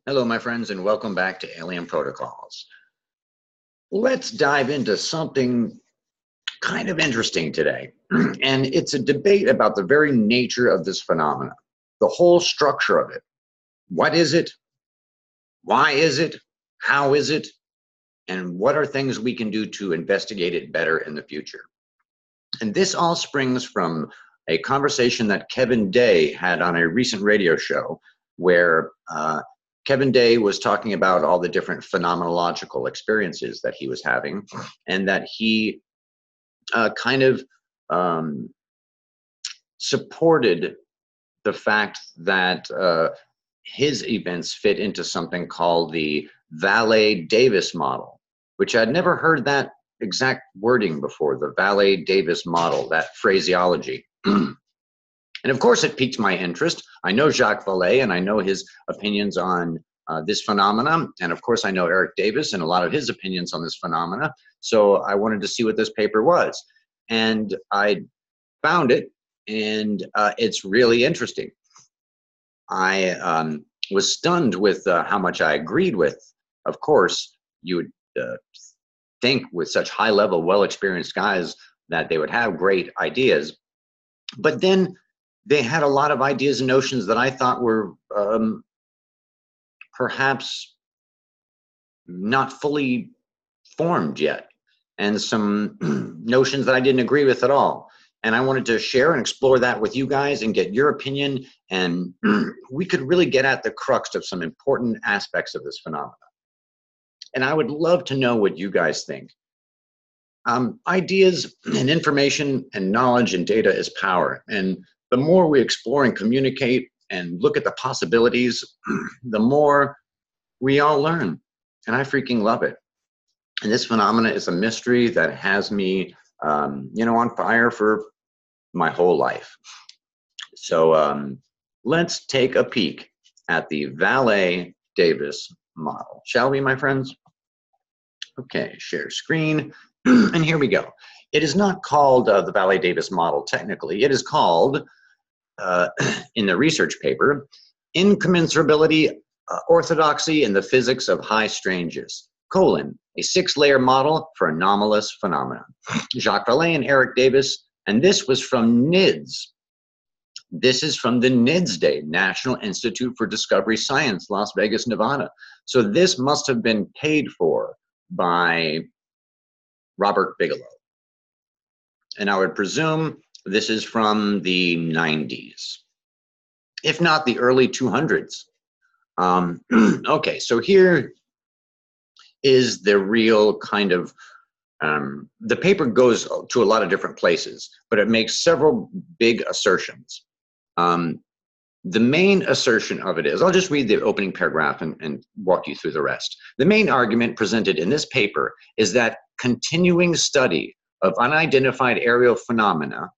Hello, my friends, and welcome back to Alien Protocols. Let's dive into something kind of interesting today. And it's a debate about the very nature of this phenomenon, the whole structure of it. What is it? Why is it? How is it? And what are things we can do to investigate it better in the future? And this all springs from a conversation that Kevin Day had on a recent radio show where Kevin Day was talking about all the different phenomenological experiences that he was having, and that he kind of supported the fact that his events fit into something called the VALLE-DAVIS model, which I'd never heard that exact wording before, the VALLE-DAVIS model, that phraseology. And of course, it piqued my interest. I know Jacques Vallée, and I know his opinions on this phenomenon. And of course, I know Eric Davis and a lot of his opinions on this phenomena. So I wanted to see what this paper was. And I found it, and it's really interesting. I was stunned with how much I agreed with. Of course, you would think with such high-level, well-experienced guys that they would have great ideas. But then they had a lot of ideas and notions that I thought were perhaps not fully formed yet, and some notions that I didn't agree with at all. And I wanted to share and explore that with you guys and get your opinion, and we could really get at the crux of some important aspects of this phenomenon. And I would love to know what you guys think. Ideas and information and knowledge and data is power. And the more we explore and communicate and look at the possibilities, the more we all learn. And I freaking love it. And this phenomena is a mystery that has me, on fire for my whole life. So let's take a peek at the VALLE-DAVIS model, shall we, my friends? Okay, share screen. And here we go. It is not called the VALLE-DAVIS model technically. It is called, in the research paper, incommensurability, orthodoxy in the physics of high strangeness, a 6-layer model for anomalous phenomena. Jacques Vallée and Eric Davis, and this was from NIDS. This is from the NIDS Day, National Institute for Discovery Science, Las Vegas, Nevada. So this must have been paid for by Robert Bigelow. And I would presume this is from the 90s, if not the early 200s. Okay, so here is the real kind of, the paper goes to a lot of different places, but it makes several big assertions. The main assertion of it is, I'll just read the opening paragraph and walk you through the rest. The main argument presented in this paper is that continuing study of unidentified aerial phenomena,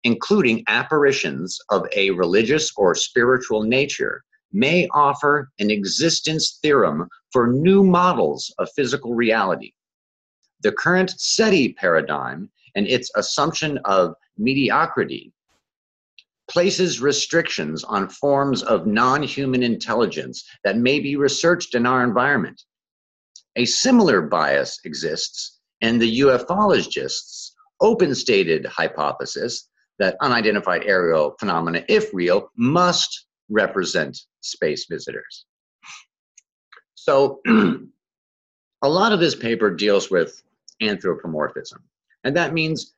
including apparitions of a religious or spiritual nature, may offer an existence theorem for new models of physical reality. The current SETI paradigm and its assumption of mediocrity places restrictions on forms of non-human intelligence that may be researched in our environment. A similar bias exists in the ufologists' open-stated hypothesis that unidentified aerial phenomena, if real, must represent space visitors. So a lot of this paper deals with anthropomorphism, and that means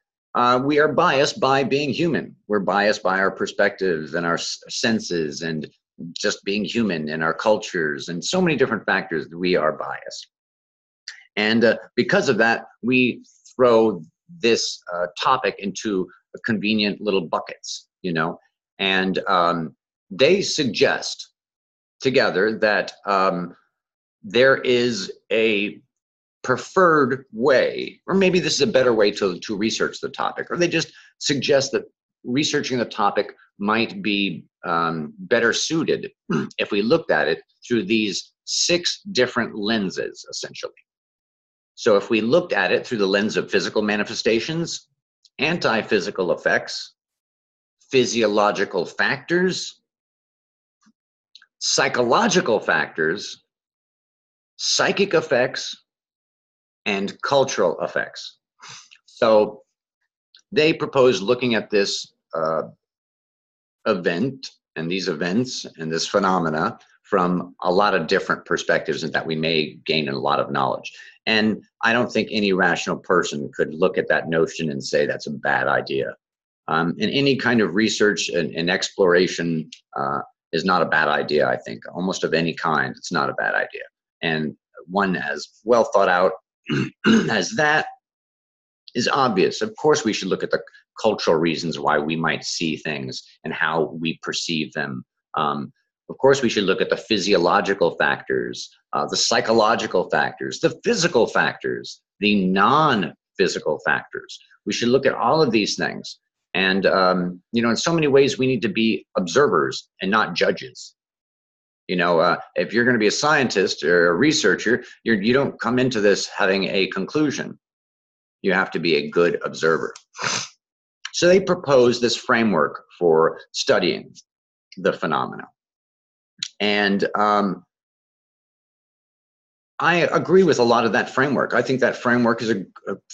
we are biased by being human. We're biased by our perspectives and our senses and just being human and our cultures and so many different factors that we are biased. And because of that, we throw this topic into convenient little buckets, and they suggest together that there is a preferred way, or maybe this is a better way to research the topic, or they just suggest that researching the topic might be better suited if we looked at it through these 6 different lenses, essentially. So if we looked at it through the lens of physical manifestations, anti-physical effects, physiological factors, psychological factors, psychic effects, and cultural effects. So they proposed looking at this event and these events and this phenomena from a lot of different perspectives, and that we may gain a lot of knowledge. And I don't think any rational person could look at that notion and say that's a bad idea. And any kind of research and exploration is not a bad idea, I think. Almost of any kind, it's not a bad idea. And one as well thought out as that is obvious. Of course, we should look at the cultural reasons why we might see things and how we perceive them. Of course, we should look at the physiological factors, the psychological factors, the physical factors, the non-physical factors. We should look at all of these things. And, you know, in so many ways, we need to be observers and not judges. You know, if you're going to be a scientist or a researcher, you don't come into this having a conclusion. You have to be a good observer. So they proposed this framework for studying the phenomena. And I agree with a lot of that framework. I think that framework is a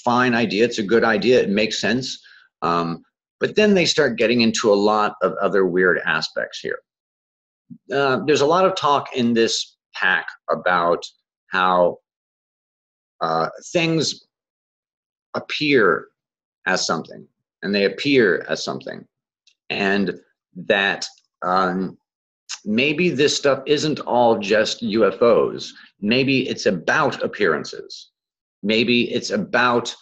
fine idea. It's a good idea. It makes sense. But then they start getting into a lot of other weird aspects here. There's a lot of talk in this pack about how things appear as something, and they appear as something, and that maybe this stuff isn't all just UFOs. Maybe it's about appearances. Maybe it's about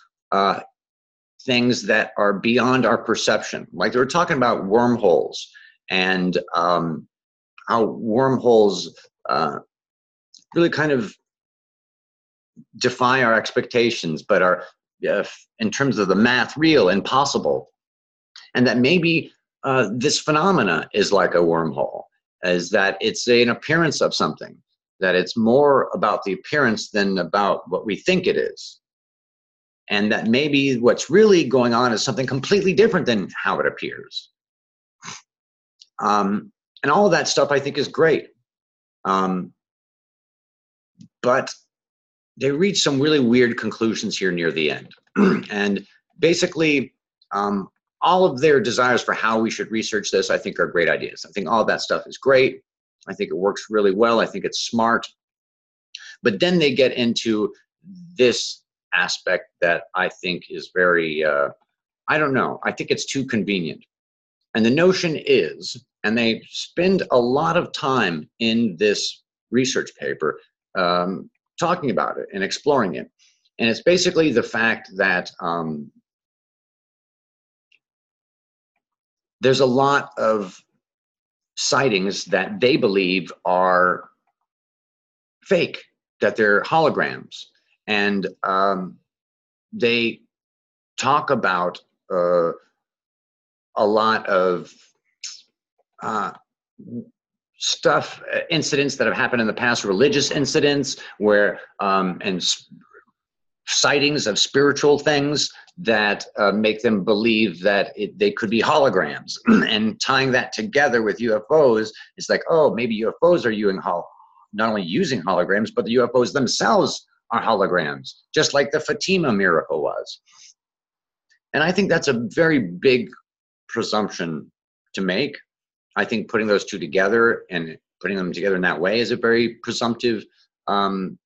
things that are beyond our perception. Like they were talking about wormholes, and how wormholes really kind of defy our expectations, but are, in terms of the math, real and possible. And that maybe this phenomena is like a wormhole, is that it's an appearance of something, that it's more about the appearance than about what we think it is. And that maybe what's really going on is something completely different than how it appears. And all of that stuff I think is great. But they reach some really weird conclusions here near the end. And basically, all of their desires for how we should research this, I think, are great ideas. I think all of that stuff is great. I think it works really well. I think it's smart. But then they get into this aspect that I think is very, I don't know, I think it's too convenient. And the notion is, and they spend a lot of time in this research paper talking about it and exploring it. And it's basically the fact that there's a lot of sightings that they believe are fake, that they're holograms. And they talk about a lot of stuff, incidents that have happened in the past, religious incidents where, and sightings of spiritual things that make them believe that they could be holograms. And tying that together with UFOs, it's like, oh, maybe UFOs are using not only using holograms, but the UFOs themselves are holograms, just like the Fatima miracle was. And I think that's a very big presumption to make. I think putting those two together and putting them together in that way is a very presumptive, you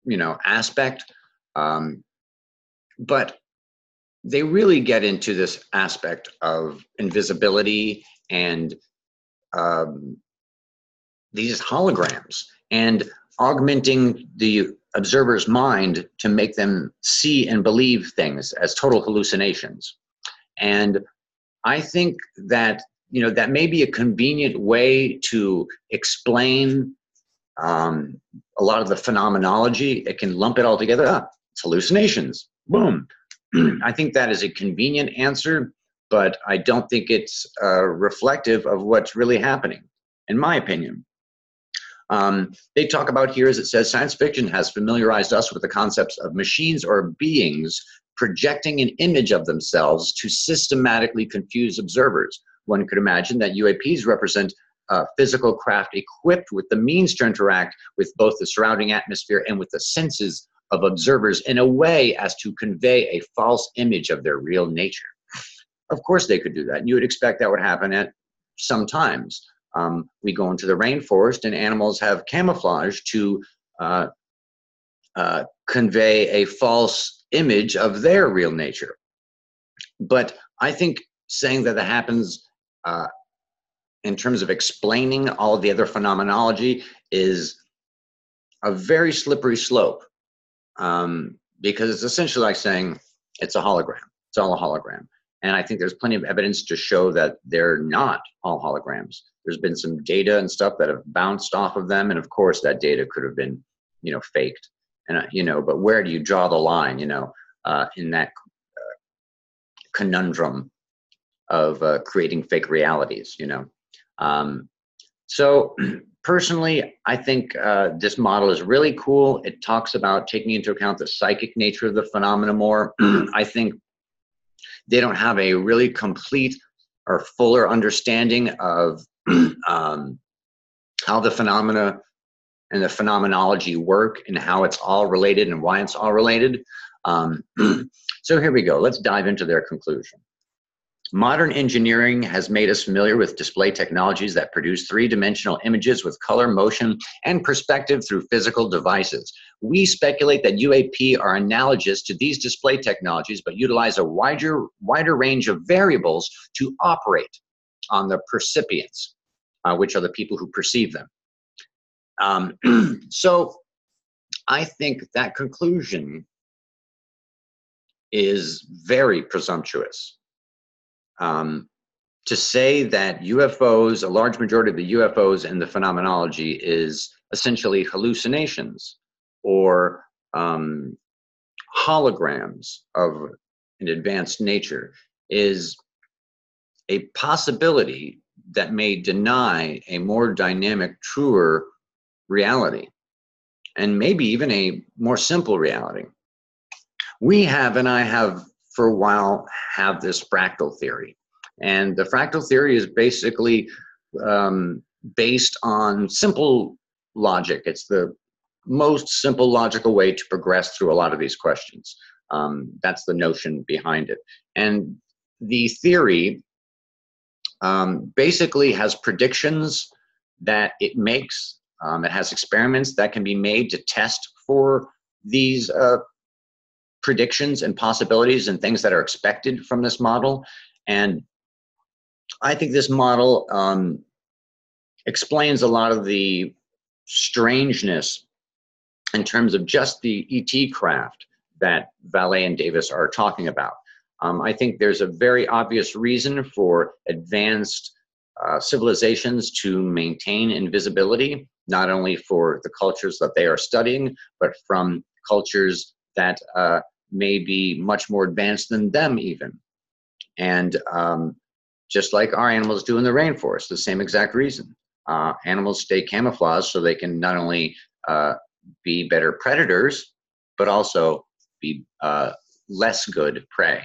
know, aspect. But they really get into this aspect of invisibility and these holograms and augmenting the observer's mind to make them see and believe things as total hallucinations. And I think that, you know, that may be a convenient way to explain a lot of the phenomenology. It can lump it all together. Ah, it's hallucinations. Boom. I think that is a convenient answer, but I don't think it's reflective of what's really happening, in my opinion. They talk about here, as it says, science fiction has familiarized us with the concepts of machines or beings projecting an image of themselves to systematically confuse observers. One could imagine that UAPs represent physical craft equipped with the means to interact with both the surrounding atmosphere and with the senses of observers in a way as to convey a false image of their real nature. Of course they could do that. And you would expect that would happen at some times. We go into the rainforest and animals have camouflage to convey a false image of their real nature. But I think saying that that happens in terms of explaining all of the other phenomenology is a very slippery slope, because it's essentially like saying it's a hologram. It's all a hologram. And I think there's plenty of evidence to show that they're not all holograms. There's been some data and stuff that have bounced off of them. And of course that data could have been, faked. And, but where do you draw the line, in that conundrum of creating fake realities, So personally, I think this model is really cool. It talks about taking into account the psychic nature of the phenomena more. I think they don't have a really complete or fuller understanding of how the phenomena and the phenomenology work and how it's all related and why it's all related. So here we go. Let's dive into their conclusion. Modern engineering has made us familiar with display technologies that produce three-dimensional images with color, motion, and perspective through physical devices. We speculate that UAP are analogous to these display technologies, but utilize a wider range of variables to operate on the percipients, which are the people who perceive them. So I think that conclusion is very presumptuous. To say that UFOs, a large majority of the UFOs in the phenomenology is essentially hallucinations or holograms of an advanced nature is a possibility that may deny a more dynamic, truer reality, and maybe even a more simple reality. We have, and I have for a while, have this fractal theory. And the fractal theory is basically based on simple logic. It's the most simple logical way to progress through a lot of these questions. That's the notion behind it. And the theory basically has predictions that it makes. It has experiments that can be made to test for these predictions and possibilities and things that are expected from this model. And I think this model explains a lot of the strangeness in terms of just the ET craft that VALLE and Davis are talking about. I think there's a very obvious reason for advanced civilizations to maintain invisibility, not only for the cultures that they are studying, but from cultures that may be much more advanced than them even. And just like our animals do in the rainforest, the same exact reason. Animals stay camouflaged so they can not only be better predators, but also be less good prey.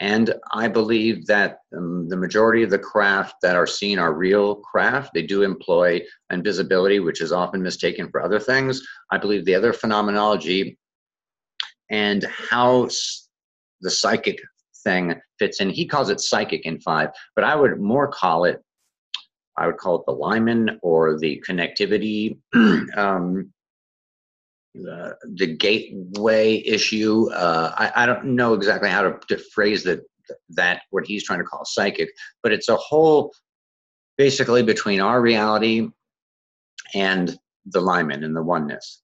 And I believe that the majority of the craft that are seen are real craft. They do employ invisibility, which is often mistaken for other things. I believe the other phenomenology and how the psychic thing fits in. He calls it psychic in 5, but I would more call it, I would call it the Lyman or the connectivity, the gateway issue. I don't know exactly how to phrase that what he's trying to call psychic, but it's a whole basically between our reality and the Lyman and the oneness.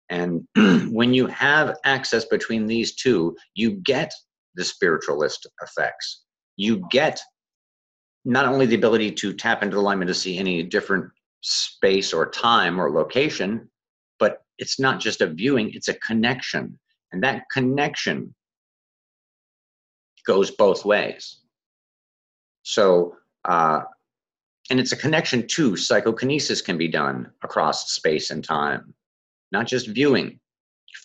And when you have access between these two, you get the spiritualist effects. You get not only the ability to tap into the Lyman to see any different space or time or location, but it's not just a viewing, it's a connection. And that connection goes both ways. So, and it's a connection too. Psychokinesis can be done across space and time, not just viewing.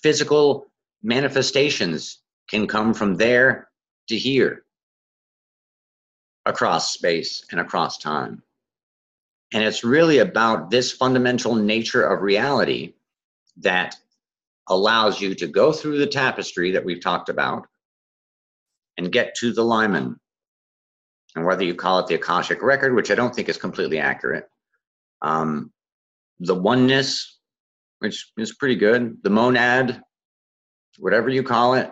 Physical manifestations can come from there to here, across space and across time. And it's really about this fundamental nature of reality that allows you to go through the tapestry that we've talked about and get to the limen. And whether you call it the Akashic record, which I don't think is completely accurate, the oneness, which is pretty good, the monad, whatever you call it,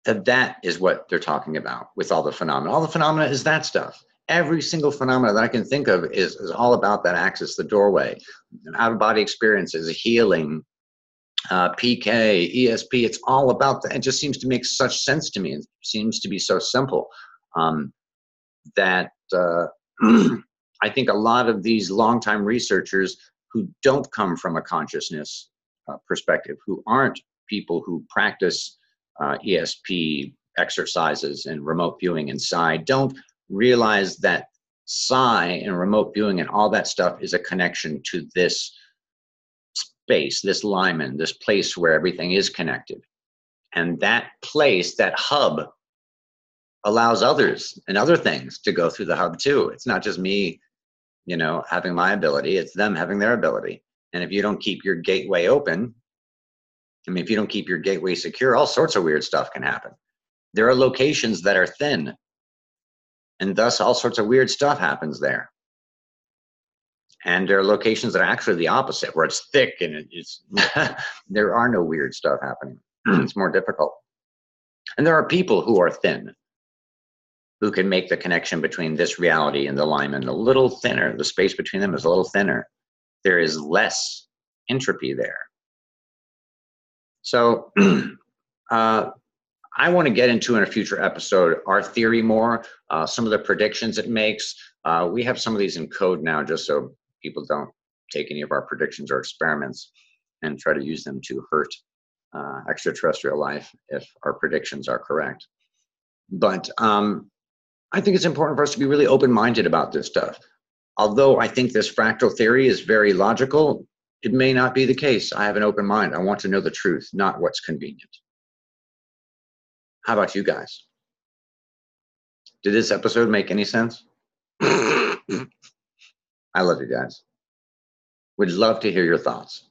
that is what they're talking about with all the phenomena. All the phenomena is that stuff. Every single phenomena that I can think of is all about that axis, the doorway, out-of-body experiences, healing, PK, ESP. It's all about that. It just seems to make such sense to me. It seems to be so simple that I think a lot of these longtime researchers who don't come from a consciousness perspective, who aren't people who practice ESP exercises and remote viewing inside, don't realize that psi and remote viewing and all that stuff is a connection to this space, this limen, this place where everything is connected. And that place, that hub, allows others and other things to go through the hub too. It's not just me, you know, having my ability, it's them having their ability. And if you don't keep your gateway open, I mean, if you don't keep your gateway secure, all sorts of weird stuff can happen. There are locations that are thin, and thus all sorts of weird stuff happens there. And there are locations that are actually the opposite, where it's thick and it's there are no weird stuff happening. It's more difficult. And there are people who are thin, who can make the connection between this reality and the limen a little thinner. The space between them is a little thinner. There is less entropy there. So I want to get into in a future episode our theory more, some of the predictions it makes. We have some of these in code now, just so people don't take any of our predictions or experiments and try to use them to hurt extraterrestrial life if our predictions are correct. But I think it's important for us to be really open-minded about this stuff. Although I think this fractal theory is very logical, it may not be the case. I have an open mind. I want to know the truth, not what's convenient. How about you guys? Did this episode make any sense? I love you guys. Would love to hear your thoughts.